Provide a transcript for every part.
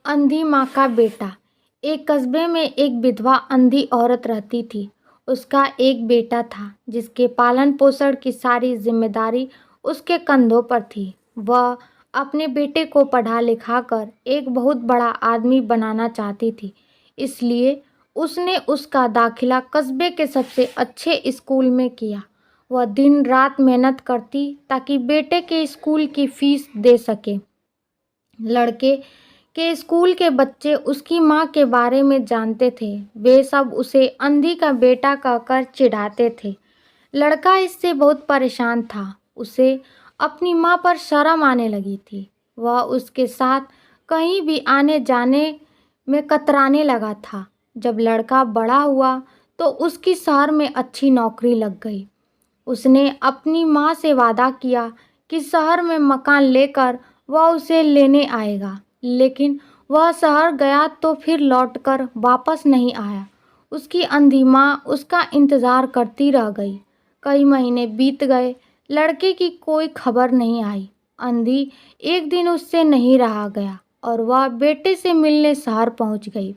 अंधी माँ का बेटा। एक कस्बे में एक विधवा अंधी औरत रहती थी। उसका एक बेटा था जिसके पालन पोषण की सारी जिम्मेदारी उसके कंधों पर थी। वह अपने बेटे को पढ़ा लिखा कर एक बहुत बड़ा आदमी बनाना चाहती थी, इसलिए उसने उसका दाखिला कस्बे के सबसे अच्छे स्कूल में किया। वह दिन रात मेहनत करती ताकि बेटे के स्कूल की फीस दे सके। लड़के के स्कूल के बच्चे उसकी माँ के बारे में जानते थे। वे सब उसे अंधी का बेटा कहकर चिढ़ाते थे। लड़का इससे बहुत परेशान था। उसे अपनी माँ पर शर्म आने लगी थी। वह उसके साथ कहीं भी आने जाने में कतराने लगा था। जब लड़का बड़ा हुआ तो उसकी शहर में अच्छी नौकरी लग गई। उसने अपनी माँ से वादा किया कि शहर में मकान लेकर वह उसे लेने आएगा, लेकिन वह शहर गया तो फिर लौटकर वापस नहीं आया। उसकी अंधी माँ उसका इंतज़ार करती रह गई। कई महीने बीत गए, लड़के की कोई खबर नहीं आई। अंधी एक दिन उससे नहीं रहा गया और वह बेटे से मिलने शहर पहुंच गई।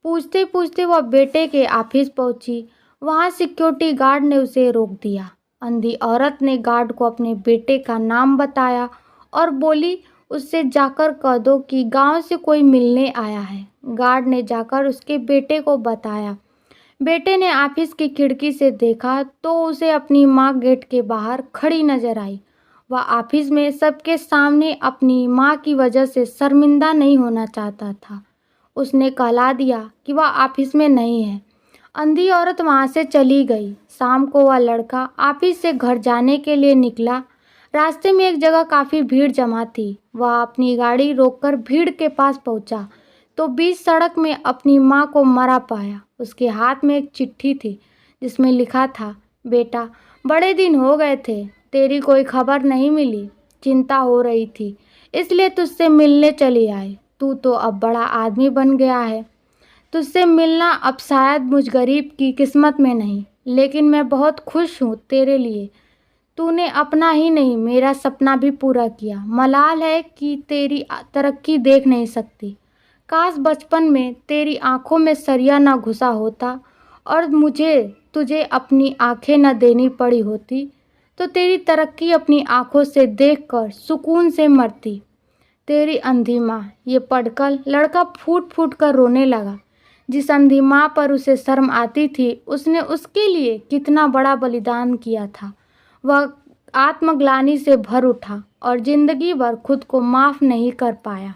पूछते पूछते वह बेटे के ऑफिस पहुंची। वहां सिक्योरिटी गार्ड ने उसे रोक दिया। अंधी औरत ने गार्ड को अपने बेटे का नाम बताया और बोली, उससे जाकर कह दो कि गांव से कोई मिलने आया है। गार्ड ने जाकर उसके बेटे को बताया। बेटे ने ऑफिस की खिड़की से देखा तो उसे अपनी माँ गेट के बाहर खड़ी नजर आई। वह ऑफिस में सबके सामने अपनी माँ की वजह से शर्मिंदा नहीं होना चाहता था। उसने कहला दिया कि वह ऑफिस में नहीं है। अंधी औरत वहां से चली गई। शाम को वह लड़का ऑफिस से घर जाने के लिए निकला। रास्ते में एक जगह काफ़ी भीड़ जमा थी। वह अपनी गाड़ी रोककर भीड़ के पास पहुंचा तो बीच सड़क में अपनी माँ को मरा पाया। उसके हाथ में एक चिट्ठी थी जिसमें लिखा था, बेटा, बड़े दिन हो गए थे, तेरी कोई खबर नहीं मिली। चिंता हो रही थी, इसलिए तुझसे मिलने चली आई। तू तो अब बड़ा आदमी बन गया है। तुझसे मिलना अब शायद मुझ गरीब की किस्मत में नहीं, लेकिन मैं बहुत खुश हूँ तेरे लिए। तूने अपना ही नहीं मेरा सपना भी पूरा किया। मलाल है कि तेरी तरक्की देख नहीं सकती। काश बचपन में तेरी आंखों में सरिया ना घुसा होता और मुझे तुझे अपनी आंखें न देनी पड़ी होती, तो तेरी तरक्की अपनी आंखों से देखकर सुकून से मरती। तेरी अंधी माँ। ये पढ़कर लड़का फूट फूट कर रोने लगा। जिस अंधी माँ पर उसे शर्म आती थी, उसने उसके लिए कितना बड़ा बलिदान किया था। वह आत्मग्लानि से भर उठा और जिंदगी भर खुद को माफ़ नहीं कर पाया।